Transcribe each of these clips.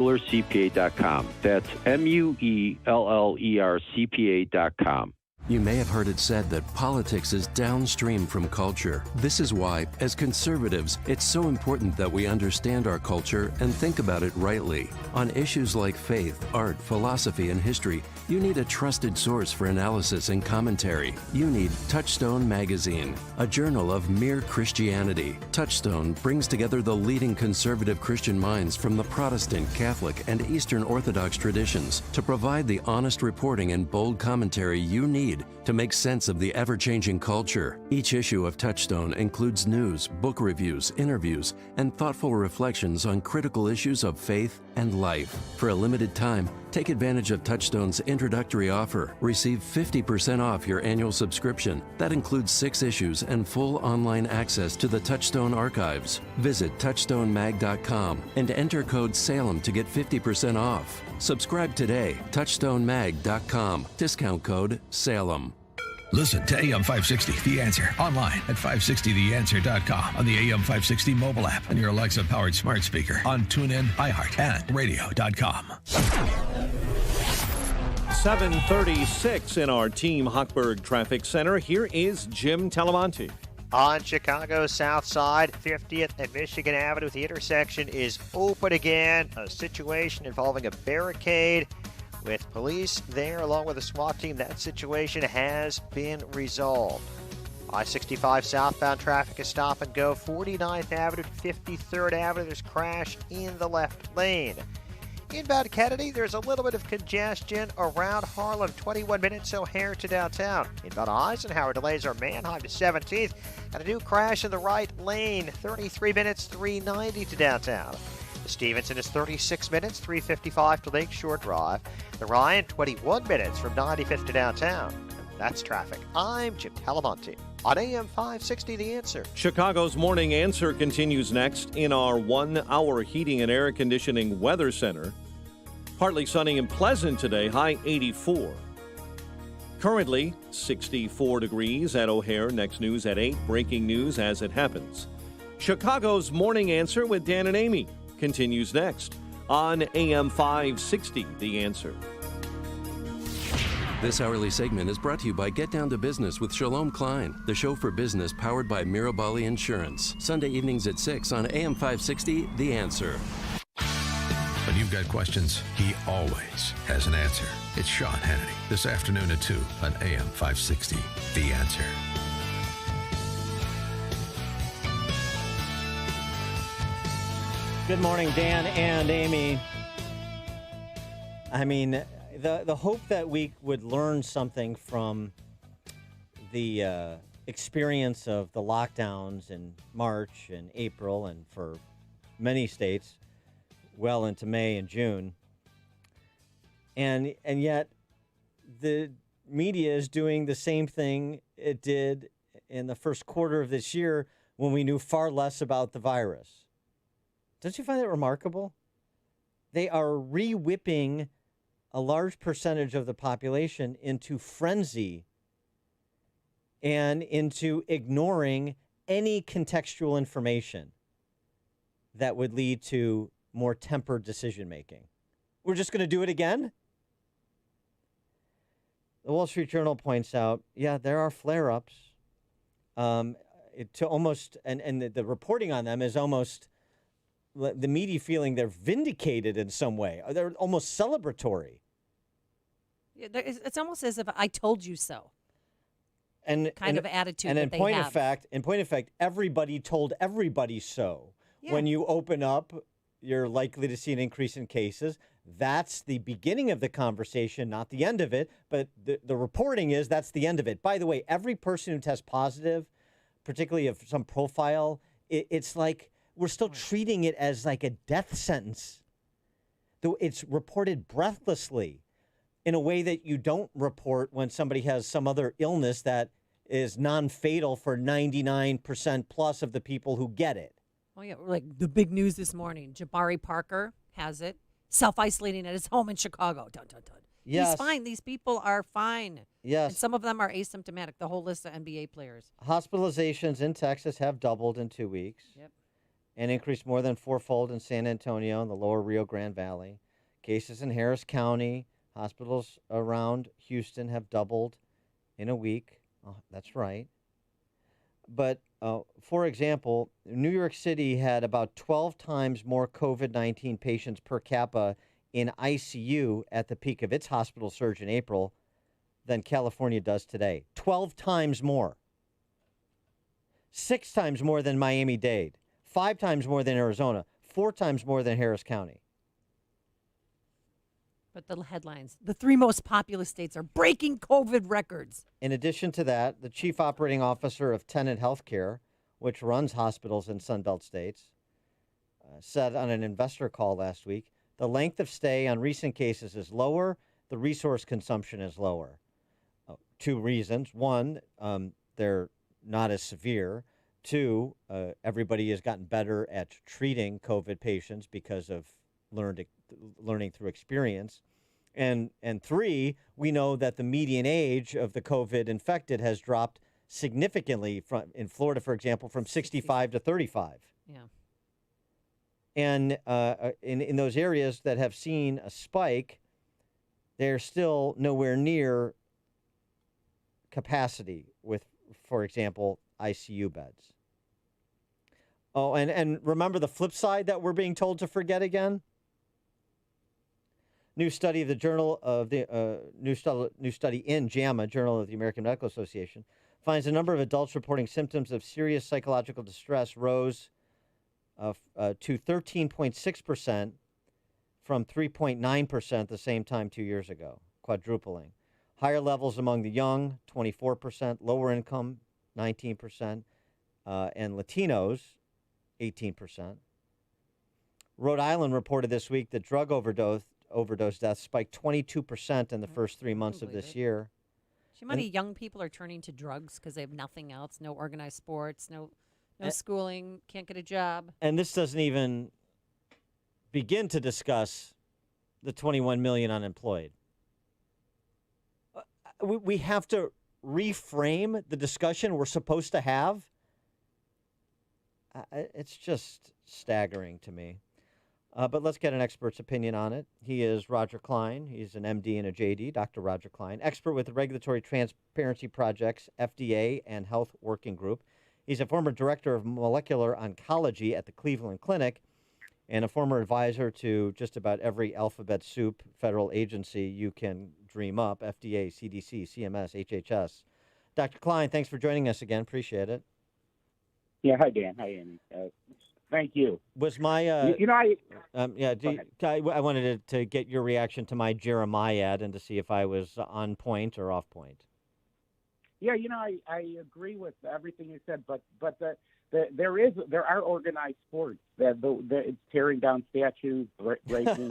MuellerCPA.com. That's MuellerCPA.com. You may have heard it said that politics is downstream from culture. This is why, as conservatives, it's so important that we understand our culture and think about it rightly. On issues like faith, art, philosophy, and history, you need a trusted source for analysis and commentary. You need Touchstone Magazine, a journal of mere Christianity. Touchstone brings together the leading conservative Christian minds from the Protestant, Catholic, and Eastern Orthodox traditions to provide the honest reporting and bold commentary you need to make sense of the ever-changing culture. Each issue of Touchstone includes news, book reviews, interviews, and thoughtful reflections on critical issues of faith and life. For a limited time, take advantage of Touchstone's introductory offer. Receive 50% off your annual subscription. That includes 6 issues and full online access to the Touchstone archives. Visit touchstonemag.com and enter code SALEM to get 50% off. Subscribe today. touchstonemag.com. Discount code SALEM. Listen to AM 560, The Answer, online at 560theanswer.com, on the AM 560 mobile app, and your Alexa-powered smart speaker, on TuneIn, iHeart, and radio.com. 7:36 in our Team Hochberg Traffic Center. Here is Jim Talamonte. On Chicago's south side, 50th and Michigan Avenue, the intersection is open again. A situation involving a barricade with police there along with a SWAT team. That situation has been resolved. I-65 southbound traffic is stop and go. 49th Avenue to 53rd Avenue, there's crash in the left lane. Inbound Kennedy, there's a little bit of congestion around Harlem, 21 minutes O'Hare to downtown. Inbound Eisenhower, delays are Manheim to 17th, and a new crash in the right lane, 33 minutes, 390 to downtown. The Stevenson is 36 minutes, 355 to Lakeshore Drive. The Ryan, 21 minutes from 95th to downtown. That's traffic. I'm Jim Talamonte on AM 560, The Answer. Chicago's Morning Answer continues next in our 1-hour heating and air conditioning weather center. Partly sunny and pleasant today, high 84. Currently 64 degrees at O'Hare. Next news at 8. Breaking news as it happens. Chicago's Morning Answer with Dan and Amy continues next on AM 560, The Answer. This hourly segment is brought to you by Get Down to Business with Shalom Klein, the show for business powered by Mirabali Insurance. Sunday evenings at 6 on AM 560, The Answer. When you've got questions, he always has an answer. It's Sean Hannity, this afternoon at 2 on AM 560, The Answer. Good morning, Dan and Amy. I mean, the hope that we would learn something from the experience of the lockdowns in March and April and for many states well into May and June. And yet the media is doing the same thing it did in the first quarter of this year when we knew far less about the virus. Don't you find that remarkable? They are re-whipping a large percentage of the population into frenzy and into ignoring any contextual information that would lead to more tempered decision-making. We're just going to do it again? The Wall Street Journal points out, yeah, there are flare-ups. To almost, and the reporting on them is almost the media feeling they're vindicated in some way. They're almost celebratory. It's almost as if I told you so. And kind of attitude and that in they point have. in point of fact, everybody told everybody so. Yeah. When you open up, you're likely to see an increase in cases. That's the beginning of the conversation, not the end of it. But the reporting is that's the end of it. By the way, every person who tests positive, particularly of some profile, it's like we're still treating it as like a death sentence. Though it's reported breathlessly in a way that you don't report when somebody has some other illness that is non-fatal for 99% plus of the people who get it. Oh, yeah, like the big news this morning. Jabari Parker has it, self-isolating at his home in Chicago. Dun, dun, dun. Yes. He's fine. These people are fine. Yes. And some of them are asymptomatic, the whole list of NBA players. Hospitalizations in Texas have doubled in 2 weeks. Yep. and increased more than fourfold in San Antonio and the lower Rio Grande Valley. Cases in Harris County, hospitals around Houston have doubled in a week. Oh, that's right. But, for example, New York City had about 12 times more COVID-19 patients per capita in ICU at the peak of its hospital surge in April than California does today. 12 times more. 6 times more than Miami-Dade. 5 times more than Arizona. 4 times more than Harris County. But the headlines, the 3 most populous states are breaking COVID records. In addition to that, the chief operating officer of Tenet Healthcare, which runs hospitals in Sunbelt states, said on an investor call last week, the length of stay on recent cases is lower, the resource consumption is lower. 2 reasons. 1, they're not as severe. 2, everybody has gotten better at treating COVID patients because of learning through experience. And 3, we know that the median age of the COVID infected has dropped significantly in Florida, for example, from 65 to 35. Yeah. And in those areas that have seen a spike, they're still nowhere near capacity with, for example, ICU beds. Oh, and remember the flip side that we're being told to forget again? New study of the Journal of the new study in JAMA, Journal of the American Medical Association, finds the number of adults reporting symptoms of serious psychological distress rose to 13.6% from 3.9% the same time 2 years ago, quadrupling. Higher levels among the young, 24%, lower income, 19%, and Latinos, 18%. Rhode Island reported this week that drug overdose deaths spiked 22% in the first 3 months of this year. See how many young people are turning to drugs because they have nothing else, no organized sports, no schooling, can't get a job. And this doesn't even begin to discuss the 21 million unemployed. We have to reframe the discussion we're supposed to have. It's just staggering to me. But let's get an expert's opinion on it. He is Roger Klein. He's an MD and a JD, Dr. Roger Klein, expert with the Regulatory Transparency Project's FDA and Health Working Group. He's a former director of molecular oncology at the Cleveland Clinic and a former advisor to just about every alphabet soup federal agency you can dream up, FDA, CDC, CMS, HHS. Dr. Klein, thanks for joining us again. Appreciate it. Yeah, hi, Dan. Hi, Amy. Thank you. Was my I wanted to get your reaction to my Jeremiah and to see if I was on point or off point. Yeah, I agree with everything you said, but there are organized sports that it's tearing down statues, breaking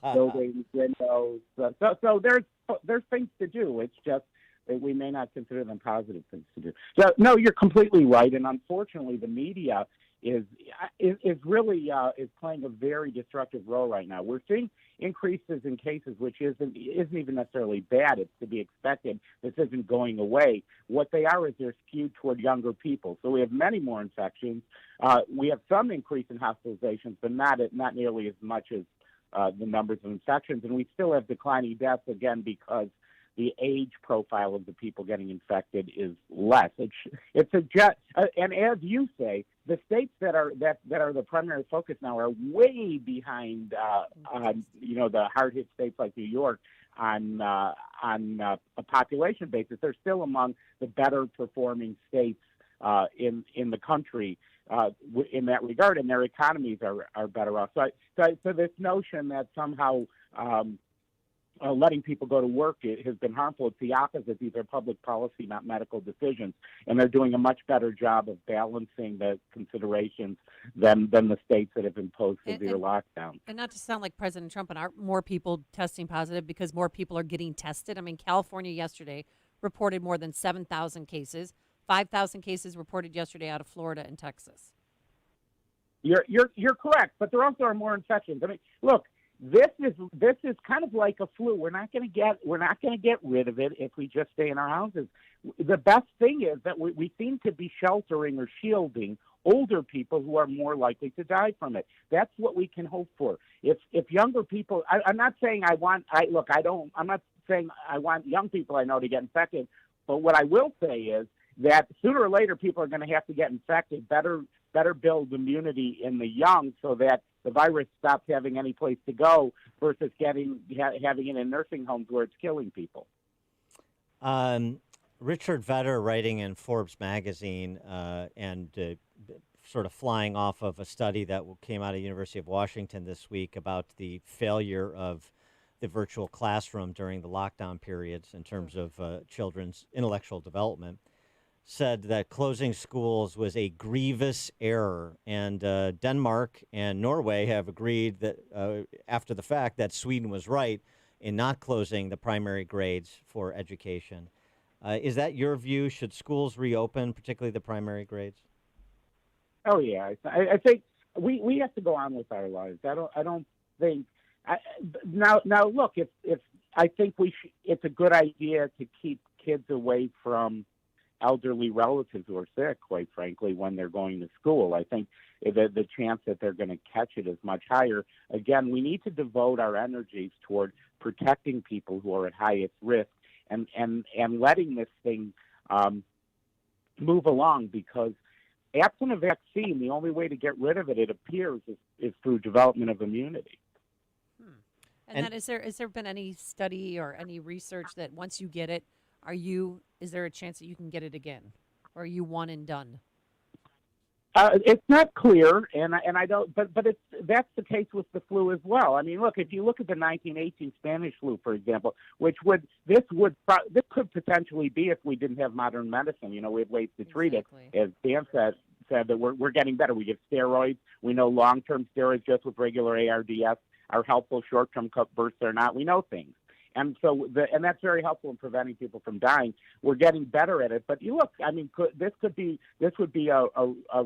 buildings, windows. So there's things to do. It's just that we may not consider them positive things to do. So no, you're completely right, and unfortunately, the media is really playing a very destructive role right now. We're seeing increases in cases, which isn't even necessarily bad. It's to be expected. This isn't going away. What they are is they're skewed toward younger people. So we have many more infections. We have some increase in hospitalizations, but not nearly as much as the numbers of infections. And we still have declining deaths, again, because the age profile of the people getting infected is less. And as you say, the states that are the primary focus now are way behind the hard hit states like New York on a population basis. They're still among the better performing states in the country in that regard, and their economies are better off. So this notion that somehow letting people go to work has been harmful. It's the opposite. These are public policy, not medical decisions, and they're doing a much better job of balancing the considerations than the states that have imposed severe lockdowns. And not to sound like President Trump, but are more people testing positive because more people are getting tested? I mean, California yesterday reported more than 7,000 cases. 5,000 cases reported yesterday out of Florida and Texas. You're correct, but there also are more infections. I mean, look. This is kind of like a flu. We're not going to get rid of it if we just stay in our houses. The best thing is that we seem to be sheltering or shielding older people who are more likely to die from it. That's what we can hope for. If younger people, I'm not saying I'm not saying I want young people I know to get infected, but what I will say is that sooner or later people are going to have to get infected. Better build immunity in the young so that the virus stops having any place to go versus having it in nursing homes where it's killing people. Richard Vedder, writing in Forbes magazine and sort of flying off of a study that came out of the University of Washington this week about the failure of the virtual classroom during the lockdown periods in terms of children's intellectual development, said that closing schools was a grievous error. And Denmark and Norway have agreed that after the fact that Sweden was right in not closing the primary grades for education. Is that your view? Should schools reopen, particularly the primary grades? Oh yeah, I think we have to go on with our lives. I don't think now look, if I think it's a good idea to keep kids away from elderly relatives who are sick, quite frankly, when they're going to school. I think the chance that they're going to catch it is much higher. Again, we need to devote our energies toward protecting people who are at highest risk and letting this thing move along, because absent a vaccine, the only way to get rid of it, it appears, is through development of immunity. And then is there been any study or any research that once you get it, is there a chance that you can get it again, or are you one and done? It's not clear, and I don't. But that's the case with the flu as well. I mean, look, if you look at the 1918 Spanish flu, for example, this could potentially be if we didn't have modern medicine. You know, we have ways to treat it. As Dan said that we're getting better. We give steroids. We know long-term steroids just with regular ARDS are helpful. Short-term bursts are not. We know things. And so, that's very helpful in preventing people from dying. We're getting better at it. But you look, I mean, this would be a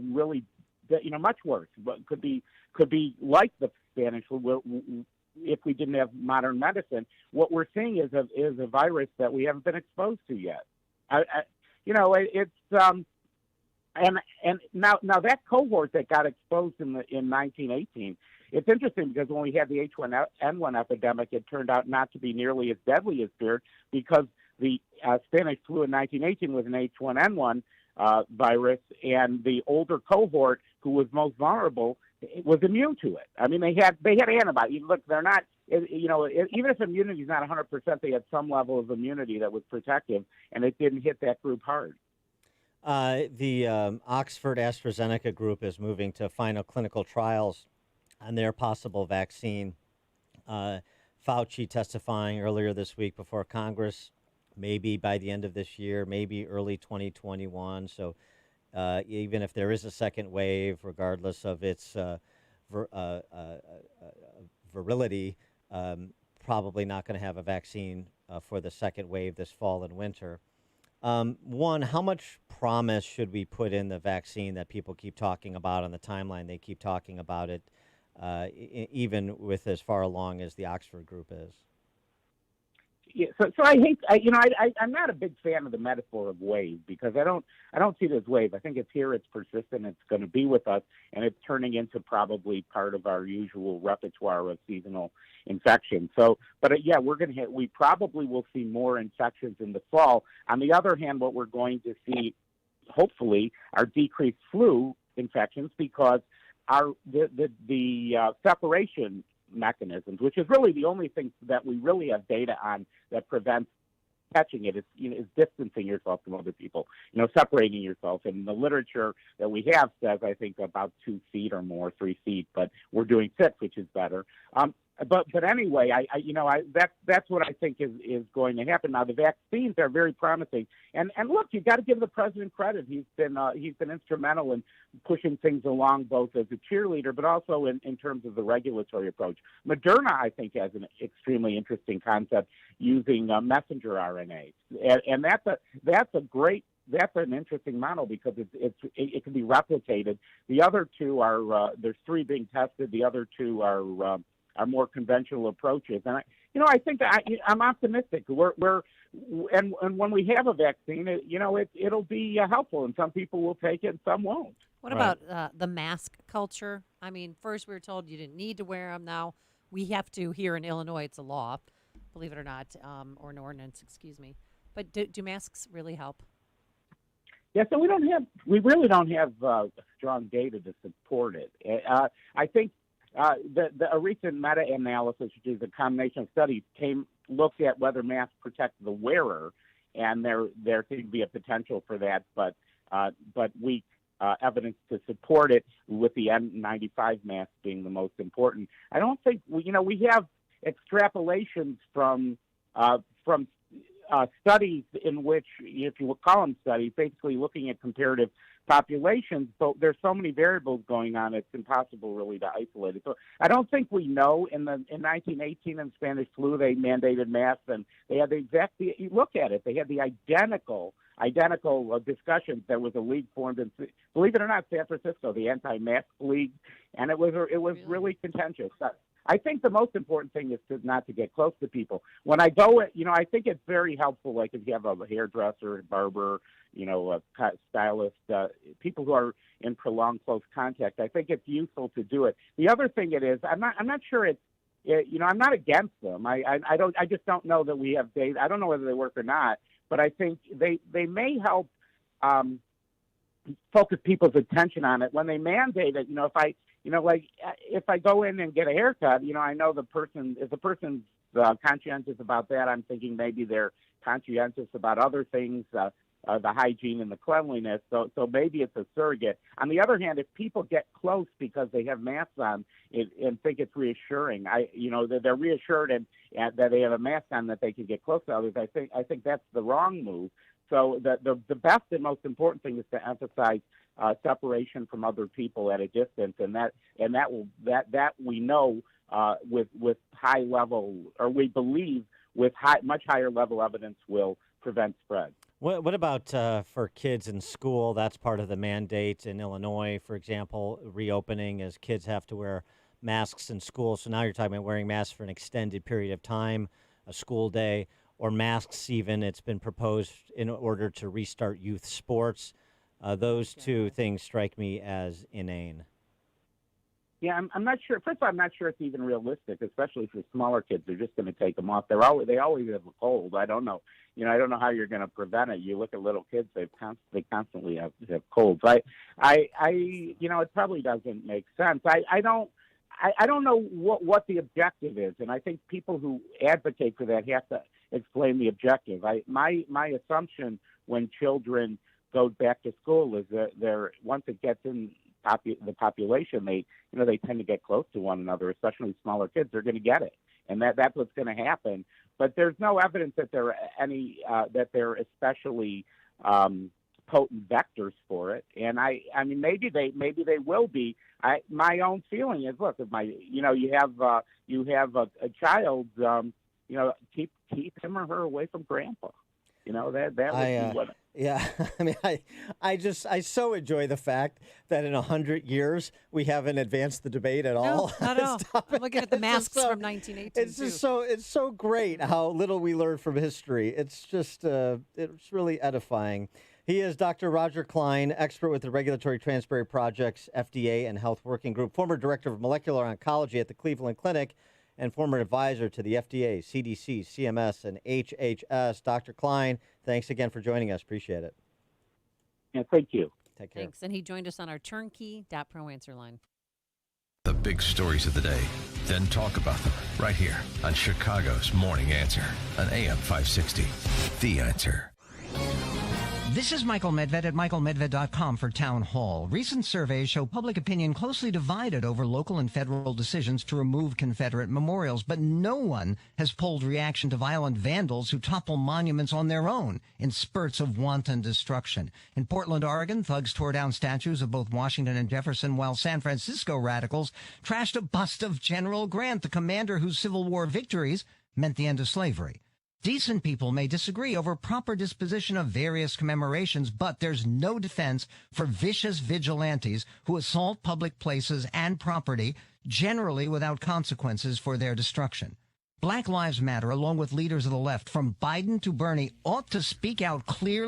really, much worse. But could be like the Spanish flu if we didn't have modern medicine. What we're seeing is a virus that we haven't been exposed to yet. It's and now that cohort that got exposed in 1918. It's interesting because when we had the H1N1 epidemic, it turned out not to be nearly as deadly as feared, because the Spanish flu in 1918 was an H1N1 virus, and the older cohort who was most vulnerable was immune to it. I mean, they had antibodies. Look, they're not, even if immunity is not 100%, they had some level of immunity that was protective, and it didn't hit that group hard. The Oxford AstraZeneca group is moving to final clinical trials on their possible vaccine. Fauci testifying earlier this week before Congress, maybe by the end of this year, maybe early 2021. So even if there is a second wave, regardless of its virility, probably not going to have a vaccine for the second wave this fall and winter. One, how much promise should we put in the vaccine that people keep talking about on the timeline? They keep talking about it, even with as far along as the Oxford group is. Yeah, so I'm not a big fan of the metaphor of wave, because I don't see it as wave. I think it's here, it's persistent, it's going to be with us, and it's turning into probably part of our usual repertoire of seasonal infections. So, we probably will see more infections in the fall. On the other hand, what we're going to see, hopefully, are decreased flu infections, because the separation mechanisms, which is really the only thing that we really have data on that prevents catching it, is distancing yourself from other people, separating yourself. And the literature that we have says, I think, about 2 feet or more, 3 feet, but we're doing 6, which is better. But anyway, that's what I think is going to happen. Now, the vaccines are very promising, and look, you've got to give the president credit. He's been instrumental in pushing things along, both as a cheerleader, but also in terms of the regulatory approach. Moderna, I think, has an extremely interesting concept using messenger RNA, and that's an interesting model, because it can be replicated. The other two are there's 3 being tested. The other 2 are more conventional approaches, and I think I'm optimistic. And when we have a vaccine, it'll be helpful, and some people will take it and some won't. What about the mask culture? I mean, first we were told you didn't need to wear them. Now we have to here in Illinois. It's a law, believe it or not, or an ordinance, excuse me. But do masks really help? Yeah, so we really don't have strong data to support it. I think a recent meta-analysis, which is a combination of studies, looked at whether masks protect the wearer, and there seems to be a potential for that, but weak evidence to support it, with the N95 mask being the most important. I don't think we have extrapolations from studies in which, if you will call them studies, basically looking at comparative populations, but there's so many variables going on, it's impossible really to isolate it. So I don't think we know. In 1918 in Spanish flu, they mandated masks, and they had you look at it, they had the identical discussions. There was a league formed in, believe it or not, San Francisco, the anti-mask league, and it was really contentious. I think the most important thing is not to get close to people. When I go, I think it's very helpful, like if you have a hairdresser, a barber, a stylist, people who are in prolonged close contact. I think it's useful to do it. The other thing I'm not sure I'm not against them. I just don't know that we have data. I don't know whether they work or not, but I think they may help focus people's attention on it. When they mandate it, if I go in and get a haircut, I know if the person's conscientious about that, I'm thinking maybe they're conscientious about other things, the hygiene and the cleanliness. So maybe it's a surrogate. On the other hand, if people get close because they have masks on and think it's reassuring, that they're reassured and that they have a mask on, that they can get close to others, I think that's the wrong move. So the best and most important thing is to emphasize separation from other people at a distance, and that we know with high level, or we believe with much higher level evidence, will prevent spread. What about for kids in school? That's part of the mandate in Illinois, for example, reopening, as kids have to wear masks in school. So now you're talking about wearing masks for an extended period of time, a school day, or masks even. It's been proposed in order to restart youth sports. Those two things strike me as inane. Yeah, I'm not sure. First of all, I'm not sure it's even realistic, especially for smaller kids. They're just going to take them off. They always have a cold. I don't know. I don't know how you're going to prevent it. You look at little kids; they constantly have colds. It probably doesn't make sense. I don't know what the objective is, and I think people who advocate for that have to explain the objective. My assumption when children go back to school is that once it gets in the population, they tend to get close to one another, especially smaller kids. They're going to get it, and that's what's going to happen. But there's no evidence that that they're especially potent vectors for it. And I mean, maybe they will be. My own feeling is, look, if you have a child, keep him or her away from grandpa. That would be what. Yeah, I mean, I so enjoy the fact that in 100 years we haven't advanced the debate at all. No, not at all. I'm looking at the masks from 1918. It's so great how little we learn from history. It's just it's really edifying. He is Dr. Roger Klein, expert with the Regulatory Transparency Project's FDA and Health Working Group, former director of molecular oncology at the Cleveland Clinic, and former advisor to the FDA, CDC, CMS, and HHS. Dr. Klein, thanks again for joining us. Appreciate it. Yeah, thank you. Take care. Thanks. And he joined us on our turnkey.pro answer line. The big stories of the day, then talk about them right here on Chicago's Morning Answer on AM 560. The Answer. This is Michael Medved at michaelmedved.com for Town Hall. Recent surveys show public opinion closely divided over local and federal decisions to remove Confederate memorials, but no one has polled reaction to violent vandals who topple monuments on their own in spurts of wanton destruction. In Portland, Oregon, thugs tore down statues of both Washington and Jefferson, while San Francisco radicals trashed a bust of General Grant, the commander whose Civil War victories meant the end of slavery. Decent people may disagree over proper disposition of various commemorations, but there's no defense for vicious vigilantes who assault public places and property, generally without consequences for their destruction. Black Lives Matter, along with leaders of the left, from Biden to Bernie, ought to speak out clearly